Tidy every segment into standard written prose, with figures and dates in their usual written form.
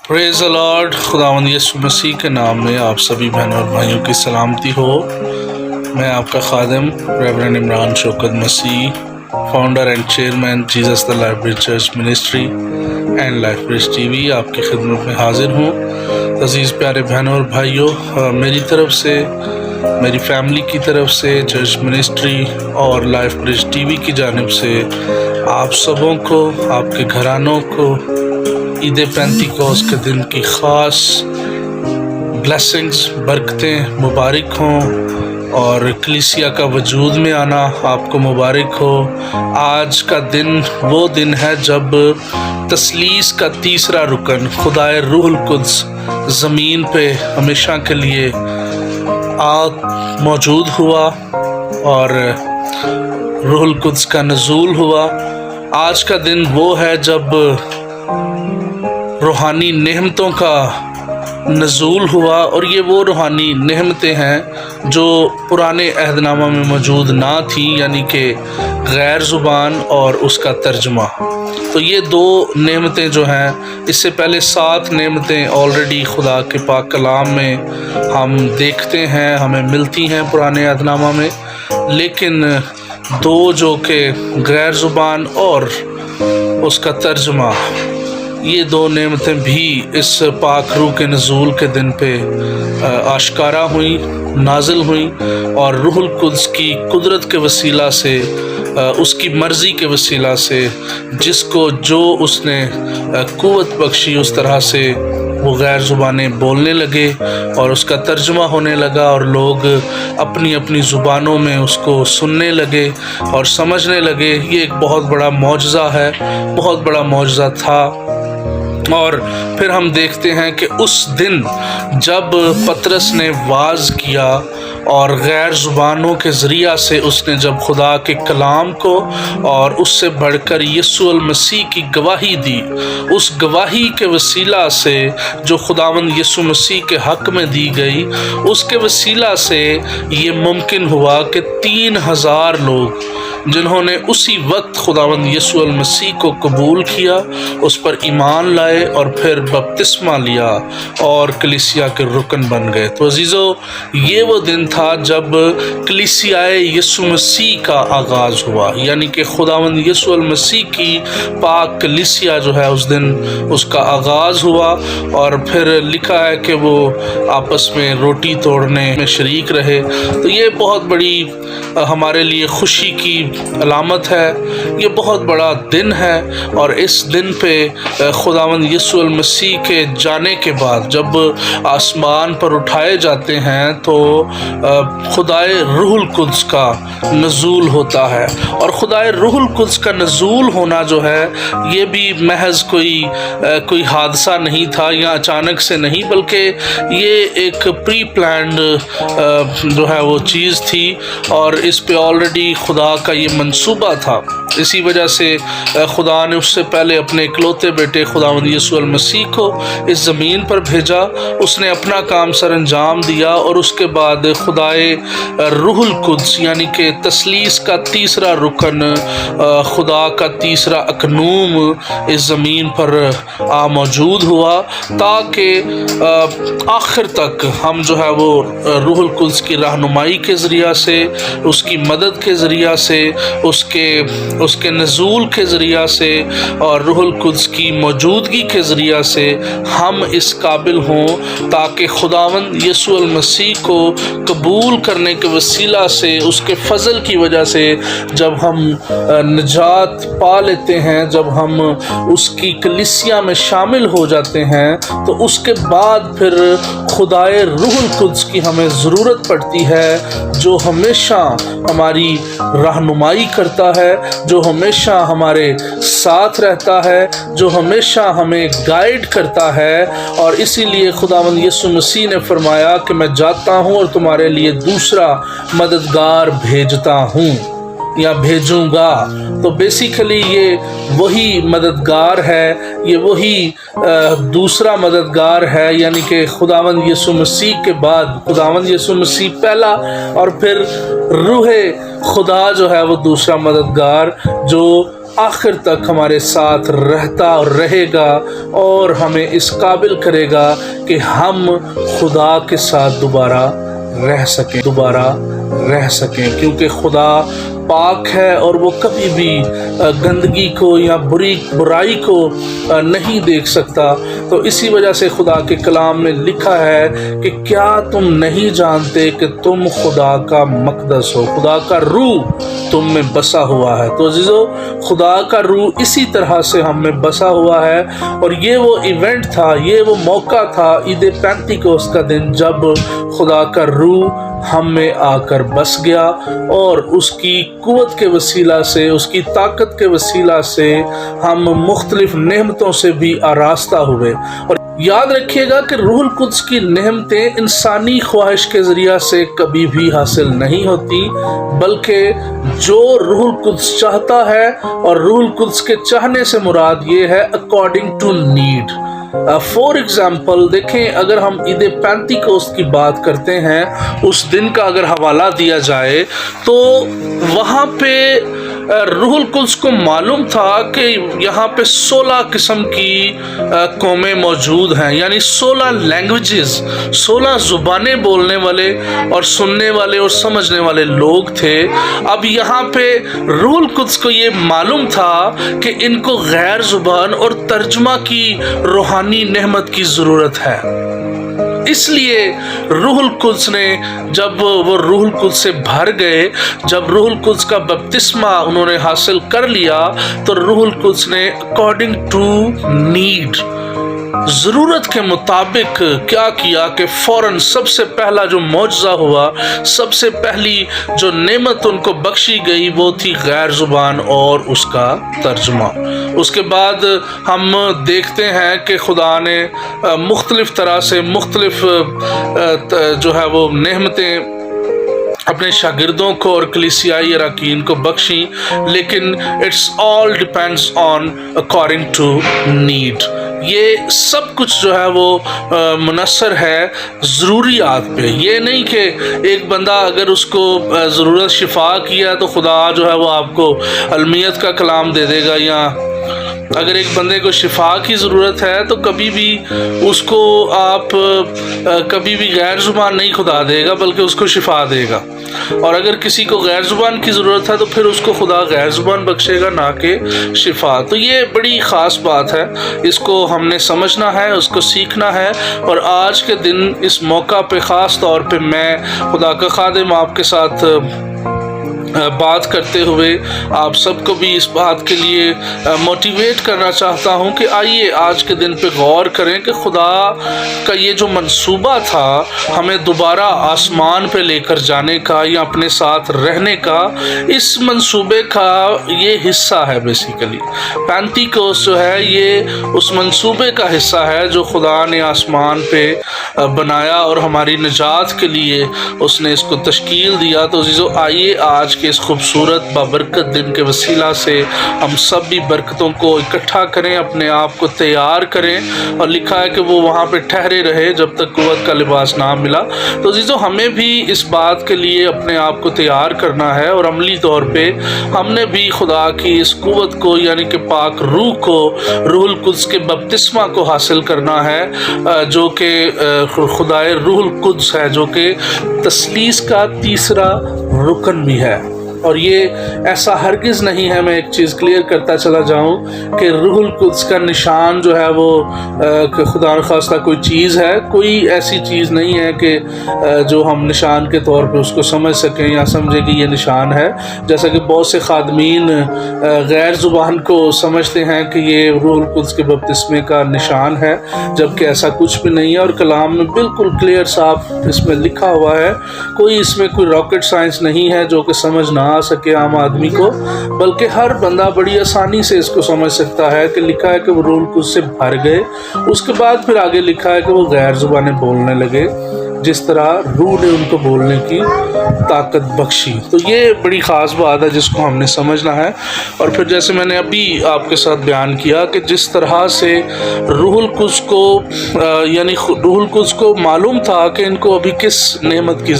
Praise the Lord. खुदावंद यीशु मसीह के नाम में आप सभी बहनों और भाइयों की सलामती हो। मैं आपका खादिम reverend Imran Shaukat Masih, founder and chairman Jesus the Life Bridge Church Ministry and Life Bridge TV आपकी खिदमत में हाजिर हूँ। अजीज़ प्यारे बहनों और भाइयों, मेरी तरफ से, मेरी फैमिली की तरफ से, चर्च मिनिस्ट्री और लाइफ ब्रिज टीवी की जानिब से आप सबों को, आपके घरानों को ईद पेंतिकोस्त के दिन की ख़ास ब्लेसिंग्स, बरकतें मुबारक हों और कलीसिया का वजूद में आना आपको मुबारक हो। आज का दिन वो दिन है जब तस्लीस का तीसरा रुकन खुदाए रूहुल कुद्स ज़मीन पे हमेशा के लिए मौजूद हुआ और रूहुल कुद्स का नज़ूल हुआ। आज का दिन वो है जब रूहानी नेमतों का नज़ूल हुआ, और ये वो रूहानी नेमतें हैं जो पुराने अहदनामा में मौजूद ना थी, यानी कि गैर ज़ुबान और उसका तर्जमा। तो ये दो नेमतें जो हैं, इससे पहले 7 नेमतें ऑलरेडी खुदा के पाक कलाम में हम देखते हैं, हमें मिलती हैं पुराने अहदनामा में, लेकिन दो जो कि गैर ज़ुबान और उसका तर्जमा, ये दो नेमतें भी इस पाक रूह के नज़ूल के दिन पे आश्कारा हुई, नाजिल हुई, और रूहुल कुद्स की कुदरत के वसीला से, उसकी मर्ज़ी के वसीला से, जिसको जो उसने क़ुव्वत बख्शी, उस तरह से वो गैर ज़ुबानें बोलने लगे और उसका तर्जुमा होने लगा, और लोग अपनी अपनी ज़ुबानों में उसको सुनने लगे और समझने लगे। ये एक बहुत बड़ा मौजज़ा है, बहुत बड़ा मौजज़ा था। और फिर हम देखते हैं कि उस दिन जब पतरस ने वाज़ किया और गैर ज़ुबानों के ज़रिया से उसने जब खुदा के कलाम को और उससे बढ़कर यीशु अल मसीह की गवाही दी, उस गवाही के वसीला से जो खुदावंद यीशु मसीह के हक़ में दी गई, उसके वसीला से ये मुमकिन हुआ कि 3000 लोग जिन्होंने उसी वक्त खुदावंद यीशु अल मसीह को कबूल किया, उस पर ईमान लाए और फिर बपतिस्मा लिया और कलीसिया के रुकन बन गए। तो अजीज़ों, ये वो दिन था जब कलीसियाए यीशु मसीह का आगाज़ हुआ, यानी कि खुदावंद यीशु अल मसीह की पाक कलीसिया जो है, उस दिन उसका आगाज़ हुआ। और फिर लिखा है कि वो आपस में रोटी तोड़ने में शरीक रहे। तो ये बहुत बड़ी हमारे लिए खुशी की अलामत है, ये बहुत बड़ा दिन है। और इस दिन पे खुदावंद यीशु अल मसीह के जाने के बाद जब आसमान पर उठाए जाते हैं तो खुदाए रूहुल कुद्स का नज़ूल होता है। और खुदाए रूहुल कुद्स का नज़ूल होना जो है, ये भी महज कोई हादसा नहीं था या अचानक से नहीं, बल्कि ये एक प्री प्लान्ड जो है वो चीज़ थी, और इस पे ऑलरेडी खुदा का ये मंसूबा था। इसी वजह से खुदा ने उससे पहले अपने इकलौते बेटे खुदावंद यीशु अल मसीह को इस ज़मीन पर भेजा, उसने अपना काम सर अंजाम दिया, और उसके बाद खुदाए रूहुल कुद्स यानी कि तस्लीस का तीसरा रुकन, खुदा का तीसरा अकनूम इस ज़मीन पर मौजूद हुआ, ताकि आखिर तक हम जो है वो रूहुल कुद्स की रहनुमाई के ज़रिया से, उसकी मदद के ज़रिया से, उसके नज़ूल के ज़रिया से और रूहुल कुद्स की मौजूदगी के ज़रिया से हम इस काबिल हों, ताकि खुदावंद यीशु अल मसीह को कबूल करने के वसीला से, उसके फ़ज़ल की वजह से जब हम निजात पा लेते हैं, जब हम उसकी कलीसिया में शामिल हो जाते हैं, तो उसके बाद फिर खुदाए रूहुल कुद्स की हमें ज़रूरत पड़ती है, जो हमेशा हमारी रहनुमाई करता है, जो हमेशा हमारे साथ रहता है, जो हमेशा हमें गाइड करता है। और इसीलिए खुदावंद यीशु मसीह ने फरमाया कि मैं जाता हूँ और तुम्हारे लिए दूसरा मददगार भेजता हूँ या भेजूँगा। तो बेसिकली ये वही मददगार है, ये वही दूसरा मददगार है, यानी कि खुदावंद यीशु मसीह के बाद खुदावंद यीशु मसीह पहला, और फिर रूह खुदा जो है वो दूसरा मददगार, जो आखिर तक हमारे साथ रहता और रहेगा और हमें इस काबिल करेगा कि हम खुदा के साथ दोबारा रह सकें, क्योंकि खुदा पाक है और वो कभी भी गंदगी को या बुराई को नहीं देख सकता। तो इसी वजह से खुदा के कलाम में लिखा है कि क्या तुम नहीं जानते कि तुम खुदा का मक़दस हो, खुदा का रूह तुम में बसा हुआ है। तो अज़ीज़ो, खुदा का रूह इसी तरह से हम में बसा हुआ है। और ये वो इवेंट था, ये वो मौका था ईद पेंतिकोस्त का दिन, जब खुदा का रूह हम में आकर बस गया और उसकी कुव्वत के वसीला से, उसकी ताकत के वसीला से हम मुख्तलिफ नेमतों से भी आरास्ता हुए। और याद रखिएगा कि रूहुल कुद्स की नेमतें इंसानी ख्वाहिश के ज़रिया से कभी भी हासिल नहीं होती, बल्कि जो रूहुल कुद्स चाहता है, और रूहुल कुद्स के चाहने से मुराद ये है according to need. For example देखें, अगर हम ईद पेंतिकोस्त की बात करते हैं, उस दिन का अगर हवाला दिया जाए तो वहाँ पे रूहुल कुद्स को मालूम था कि यहाँ पे 16 किस्म की कौमें मौजूद हैं, यानी 16 लैंग्वेजेस, 16 ज़ुबानें बोलने वाले और सुनने वाले और समझने वाले लोग थे। अब यहाँ पे रूहुल कुद्स को ये मालूम था कि इनको गैर ज़ुबान और तर्जुमा की रूहानी नेमत की ज़रूरत है। इसलिए रूहुल कुद्स ने, जब वो रूहुल कुद्स से भर गए, जब रूहुल कुद्स का बपतिस्मा उन्होंने हासिल कर लिया, तो रूहुल कुद्स ने अकॉर्डिंग टू नीड, ज़रूरत के मुताबिक क्या किया कि फ़ौरन सबसे पहला जो मौजज़ा हुआ, सबसे पहली जो नेमत उनको बख्शी गई, वो थी गैर ज़ुबान और उसका तर्जुमा। उसके बाद हम देखते हैं कि खुदा ने मुख्तलिफ़ तरह से मुख्तलिफ़ जो है वो नेमतें अपने शागिर्दों को और कलीसियाई अरकान को बख्शी, लेकिन it's all depends on according to need. ये सब कुछ जो है वो मुनस्सर है ज़रूरियात पे। ये नहीं कि एक बंदा अगर उसको ज़रूरत शिफा की है तो खुदा जो है वो आपको अलमियत का कलाम दे देगा, या अगर एक बंदे को शिफा की ज़रूरत है तो कभी भी उसको आप कभी भी गैर ज़ुबान नहीं खुदा देगा, बल्कि उसको शिफा देगा। और अगर किसी को गैर ज़ुबान की ज़रूरत है तो फिर उसको खुदा गैर ज़ुबान बख्शेगा, ना कि शिफा। तो ये बड़ी ख़ास बात है, इसको हमने समझना है, उसको सीखना है। और आज के दिन इस मौका पे ख़ास तौर पे मैं खुदा का खादिम आपके साथ बात करते हुए आप सबको भी इस बात के लिए मोटिवेट करना चाहता हूं कि आइए आज के दिन पे गौर करें कि खुदा का ये जो मंसूबा था हमें दोबारा आसमान पे लेकर जाने का या अपने साथ रहने का, इस मंसूबे का ये हिस्सा है। बेसिकली पेंतिकोस्त जो है ये उस मंसूबे का हिस्सा है जो खुदा ने आसमान पे बनाया और हमारी निजात के लिए उसने इसको तश्कील दिया। तो अज़ीज़ों, आइए आज इस खूबसूरत बाबरकत दिन के वसीला से हम सब भी बरकतों को इकट्ठा करें, अपने आप को तैयार करें। और लिखा है कि वो वहाँ पे ठहरे रहे जब तक कुव्वत का लिबास ना मिला। तो अज़ीज़ों, हमें भी इस बात के लिए अपने आप को तैयार करना है और अमली तौर पे हमने भी खुदा की इस कुव्वत को, यानी कि पाक रूह को, रूहुल कुद्स के बपतिस्मा को हासिल करना है, जो कि खुदाए रूहुल कुद्स है, जो कि तस्लीस का तीसरा रुकन भी है। और ये ऐसा हरगिज़ नहीं है, मैं एक चीज़ क्लियर करता चला जाऊं कि रूहुल कुद्स का निशान जो है वो खुदा खास्ता कोई चीज़ है, कोई ऐसी चीज़ नहीं है कि जो हम निशान के तौर पे उसको समझ सकें या समझें कि ये निशान है। जैसा कि बहुत से खादमीन गैर ज़ुबान को समझते हैं कि ये रूहुल कुद्स के बपतिस्मे का निशान है, जबकि ऐसा कुछ भी नहीं है। और कलाम में बिल्कुल क्लियर साफ इसमें लिखा हुआ है, कोई इसमें कोई रॉकेट साइंस नहीं है जो कि समझ ना आ सके आम आदमी को, बल्कि हर बंदा बड़ी आसानी से इसको समझ सकता है कि लिखा है कि वो रूहुल कुद्स से भर गए। उसके बाद फिर आगे लिखा है कि वो गैर ज़ुबानें बोलने लगे, जिस तरह रूह ने उनको बोलने की ताकत बख्शी। तो ये बड़ी ख़ास बात है जिसको हमने समझना है। और फिर जैसे मैंने अभी आपके साथ बयान किया कि जिस तरह से रूहुल कुद्स को यानी रूहुल कुद्स को मालूम था कि इनको अभी किस नेमत की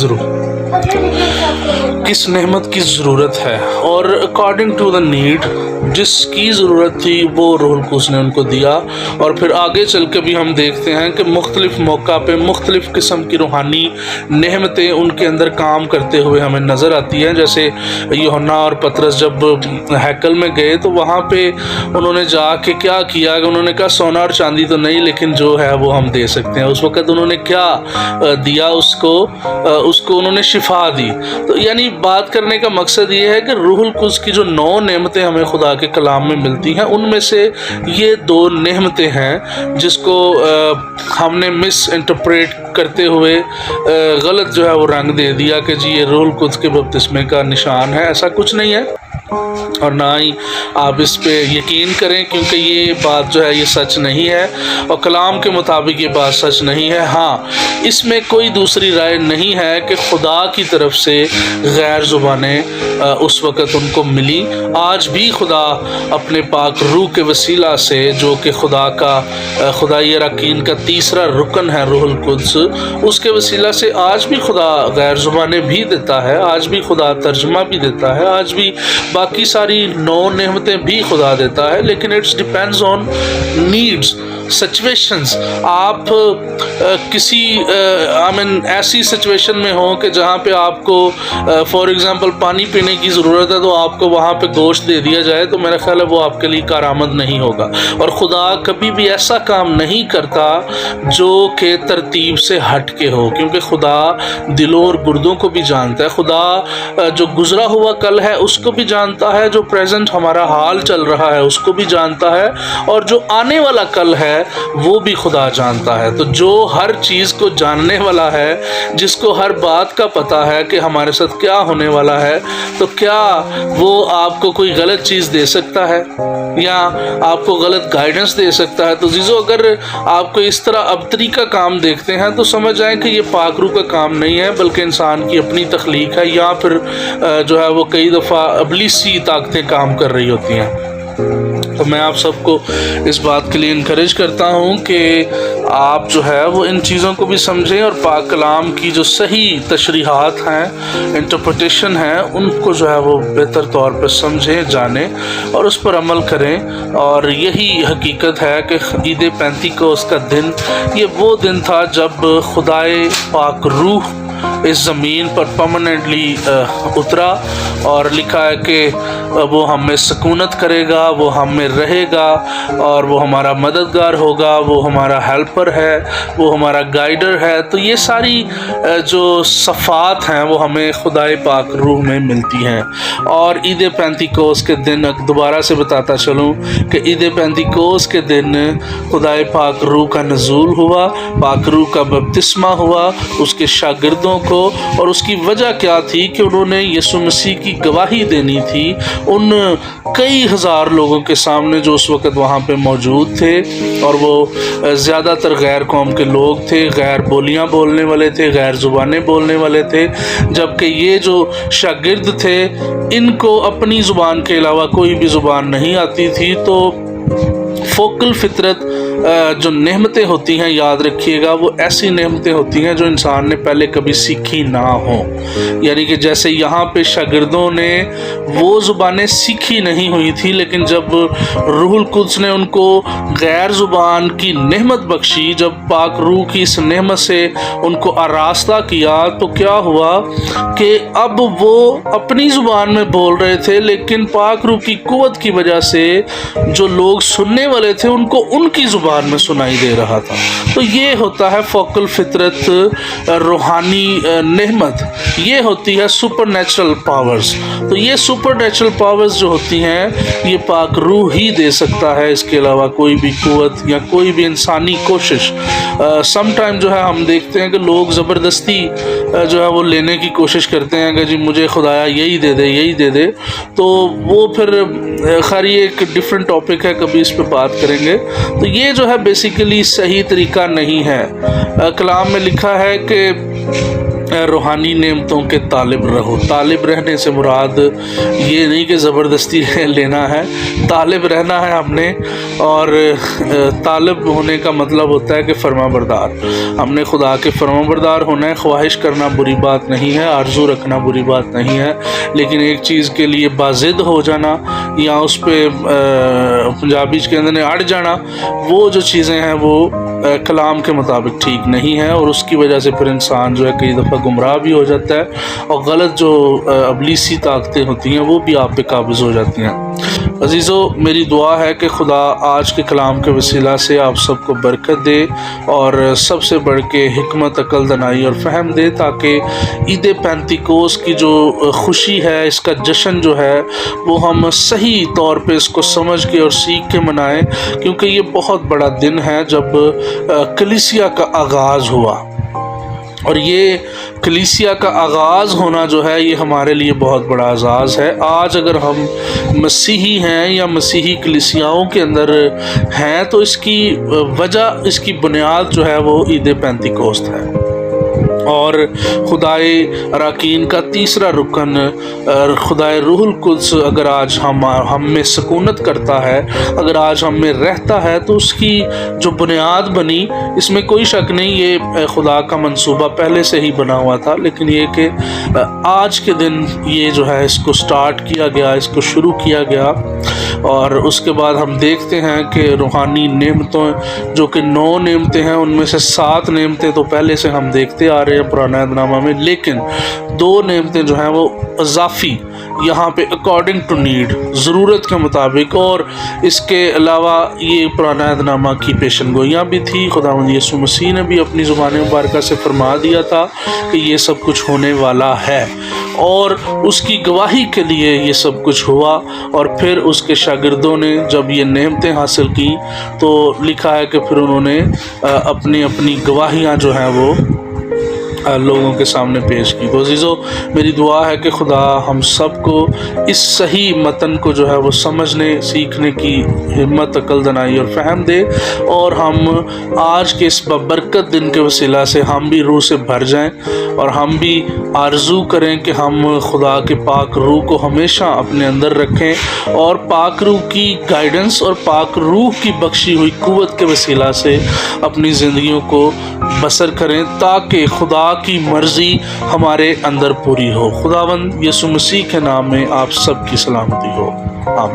ज़रूरत है, और अकॉर्डिंग टू द नीड جس کی ضرورت تھی وہ روح القدس نے ان کو دیا۔ اور پھر آگے چل کے بھی ہم دیکھتے ہیں کہ مختلف موقع پہ مختلف قسم کی روحانی نعمتیں ان کے اندر کام کرتے ہوئے ہمیں نظر آتی ہیں۔ جیسے یوحنا اور پطرس جب ہیکل میں گئے تو وہاں پہ انہوں نے جا کے کیا کیا کہ انہوں نے کہا سونا اور چاندی تو نہیں، لیکن جو ہے وہ ہم دے سکتے ہیں۔ اس وقت انہوں نے کیا دیا؟ اس کو انہوں نے شفا دی۔ تو یعنی بات کرنے کا مقصد یہ ہے کہ روح القدس کی جو 9 نعمتیں ہمیں خدا کے کلام میں ملتی ہیں، ان میں سے یہ 2 نعمتیں ہیں جس کو ہم نے مس انٹرپریٹ کرتے ہوئے غلط جو ہے وہ رنگ دے دیا کہ جی یہ روح القدس کے بپتسمے کا نشان ہے۔ ایسا کچھ نہیں ہے، اور نہ ہی آپ اس پہ یقین کریں، کیونکہ یہ بات جو ہے یہ سچ نہیں ہے، اور کلام کے مطابق یہ بات سچ نہیں ہے۔ ہاں، اس میں کوئی دوسری رائے نہیں ہے کہ خدا کی طرف سے غیر زبانیں اس وقت ان کو ملی۔ آج بھی خدا اپنے پاک روح کے وسیلہ سے، جو کہ خدا کا خدائی اراکین کا تیسرا رکن ہے روح القدس، اس کے وسیلہ سے آج بھی خدا غیر زبانیں بھی دیتا ہے، آج بھی خدا ترجمہ بھی دیتا ہے، آج بھی باقی ساری 9 نعمتیں بھی خدا دیتا ہے، لیکن it's depends on needs, situations. آپ کسی ایسی سچویشن میں ہوں کہ جہاں پہ آپ کو فار ایگزامپل پانی پینے کی ضرورت ہے، تو آپ کو وہاں پہ گوشت دے دیا جائے تو میرا خیال ہے وہ آپ کے لیے کارآمد نہیں ہوگا۔ اور خدا کبھی بھی ایسا کام نہیں کرتا جو کہ ترتیب سے ہٹ کے ہو، کیونکہ خدا دلوں اور گردوں کو بھی جانتا ہے۔ خدا جو گزرا ہوا کل ہے اس کو بھی جانتا ہے، جو پریزنٹ ہمارا حال چل رہا ہے اس کو بھی جانتا ہے، اور جو آنے والا کل ہے وہ بھی خدا جانتا ہے۔ تو جو ہر چیز کو جاننے والا ہے، جس کو ہر بات کا پتہ ہے کہ ہمارے ساتھ کیا ہونے والا ہے، تو کیا وہ آپ کو کوئی غلط چیز دے سکتا ہے یا آپ کو غلط گائیڈنس دے سکتا ہے؟ تو عزیزو، اگر آپ کو اس طرح ابتری کا کام دیکھتے ہیں تو سمجھ جائیں کہ یہ پاک روح کا کام نہیں ہے، بلکہ انسان کی اپنی تخلیق ہے، یا پھر جو ہے وہ کئی دفعہ ابلیسی طاقتیں کام کر رہی ہوتی ہیں۔ تو میں آپ سب کو اس بات کے لیے انکریج کرتا ہوں کہ آپ جو ہے وہ ان چیزوں کو بھی سمجھیں، اور پاک کلام کی جو صحیح تشریحات ہیں، انٹرپریٹیشن ہیں، ان کو جو ہے وہ بہتر طور پہ سمجھیں، جانیں اور اس پر عمل کریں۔ اور یہی حقیقت ہے کہ عید پینتیکوس کا دن یہ وہ دن تھا جب خدائے پاک روح اس زمین پر پرماننٹلی اترا، اور لکھا ہے کہ وہ ہم میں سکونت کرے گا، وہ ہم میں رہے گا، اور وہ ہمارا مددگار ہوگا، وہ ہمارا ہیلپر ہے، وہ ہمارا گائیڈر ہے۔ تو یہ ساری جو صفات ہیں وہ ہمیں خدائے پاک روح میں ملتی ہیں۔ اور عید پینتیکوس کے دن دوبارہ سے بتاتا چلوں کہ عید پینتیکوس کے دن خدائے پاک روح کا نزول ہوا، پاک روح کا بپتسمہ ہوا اس کے شاگردوں کو، اور اس کی وجہ کیا تھی کہ انہوں نے یسوع مسیح کی گواہی دینی تھی ان کئی ہزار لوگوں کے سامنے جو اس وقت وہاں پہ موجود تھے، اور وہ زیادہ تر غیر قوم کے لوگ تھے، غیر بولیاں بولنے والے تھے، غیر زبانیں بولنے والے تھے، جبکہ یہ جو شاگرد تھے ان کو اپنی زبان کے علاوہ کوئی بھی زبان نہیں آتی تھی۔ تو فوکل فطرت جو نعمتیں ہوتی ہیں، یاد رکھیے گا، وہ ایسی نعمتیں ہوتی ہیں جو انسان نے پہلے کبھی سیکھی نہ ہوں۔ یعنی کہ جیسے یہاں پہ شاگردوں نے وہ زبانیں سیکھی نہیں ہوئی تھی، لیکن جب روح القدس نے ان کو غیر زبان کی نعمت بخشی، جب پاک روح کی اس نعمت سے ان کو آراستہ کیا، تو کیا ہوا کہ اب وہ اپنی زبان میں بول رہے تھے، لیکن پاک روح کی قوت کی وجہ سے جو لوگ سننے والے تھے ان کو ان کی زبان میں سنائی دے رہا تھا۔ تو یہ ہوتا ہے فوکل فطرت، روحانی نعمت، یہ ہوتی ہے سپر نیچرل پاورز۔ تو یہ سپر نیچرل پاورز جو ہوتی ہیں یہ پاک روح ہی دے سکتا ہے، اس کے علاوہ کوئی بھی قوت یا کوئی بھی انسانی کوشش۔ سم ٹائم جو ہے ہم دیکھتے ہیں کہ لوگ زبردستی جو ہے وہ لینے کی کوشش کرتے ہیں کہ جی مجھے خدایا یہی دے دے، یہی دے دے، تو وہ پھر خیر یہ ایک ڈیفرنٹ ٹاپک ہے، کبھی اس پہ بات کریں گے۔ تو یہ جو ہے بیسیکلی صحیح طریقہ نہیں ہے۔ کلام میں لکھا ہے کہ रूहानी नेमतों के तालिब रहो। तालिब रहने से मुराद ये नहीं कि ज़बरदस्ती लेना है, तालिब रहना है हमने, और तालिब होने का मतलब होता है कि फरमाबरदार। हमने खुदा के फरमाबरदार होना है। ख्वाहिश करना बुरी बात नहीं है, आरज़ू रखना बुरी बात नहीं है, लेकिन एक चीज़ के लिए बाज़िद हो जाना या उस पर पंजाबी के अंदर अड़ जाना, वो जो चीज़ें हैं वो कलाम के मुताबिक ठीक नहीं है, और उसकी वजह से फिर इंसान जो है कई दफ़ा गुमराह भी हो जाता है, और गलत जो अबलीसी ताकतें होती हैं वो भी आप पे काबिज़ हो जाती हैं। अज़ीज़ों, मेरी दुआ है कि खुदा आज के कलाम के वसीला से आप सबको बरकत दे और सबसे बढ़ के हिकमत, अकल, दनाई और फ़हम दे, ताकि ईद पेंतिकोस की जो खुशी है, इसका जश्न जो है वो हम सही तौर पे इसको समझ के और सीख के मनाएं, क्योंकि ये बहुत बड़ा दिन है जब कलीसिया का आगाज़ हुआ, और ये कलीसिया का आगाज़ होना जो है ये हमारे लिए बहुत बड़ा एज़ाज़ है। आज अगर हम मसीही हैं या मसीही कलीसियाओं के अंदर हैं तो इसकी वजह, इसकी बुनियाद जो है वो ईद पेंतिकोस्त है, और खुदाए अराकीन का तीसरा रुकन खुदाए रूहुल कुद्स अगर आज हम में सकूनत करता है, अगर आज हम में रहता है, तो उसकी जो बुनियाद बनी, इसमें कोई शक नहीं, ये खुदा का मंसूबा पहले से ही बना हुआ था, लेकिन ये कि आज के दिन ये जो है इसको स्टार्ट किया गया, इसको शुरू किया गया, और उसके बाद हम देखते हैं कि रूहानी नेमतों जो कि 9 नेमतें हैं, उनमें से 7 नेमतें तो पहले से हम देखते आ रहे हैं पुराना अहदनामा में, लेकिन 2 नेमतें जो हैं वो इजाफ़ी यहाँ पे अकॉर्डिंग टू नीड, ज़रूरत के मुताबिक, और इसके अलावा ये पुराना अहदनामा की पेशनगोइयाँ भी थी। खुदावंद यीशु मसीह ने भी अपनी ज़ुबान मुबारका से फरमा दिया था कि ये सब कुछ होने वाला है, और उसकी गवाही के लिए ये सब कुछ हुआ। और फिर उसके शागिर्दों ने जब ये नेमतें हासिल की तो लिखा है कि फिर उन्होंने अपनी अपनी गवाहियाँ जो हैं वो लोगों के सामने पेश की। तो अज़ीज़ों, मेरी दुआ है कि खुदा हम सबको इस सही मतन को जो है वो समझने, सीखने की हिम्मत, अकल, दनाई और फ़हम दे, और हम आज के इस बबरकत दिन के वसीला से हम भी रूह से भर जाएं, और हम भी आरज़ू करें कि हम खुदा के पाक रूह को हमेशा अपने अंदर रखें, और पाक रूह की गाइडेंस और पाक रूह की बख्शी हुई क़ुव्वत के वसीला से अपनी ज़िंदगियों को बसर करें, ताकि खुदा की मर्ज़ी हमारे अंदर पूरी हो। खुदावंद यीशु मसीह के नाम में आप सब की सलामती हो। आमीन।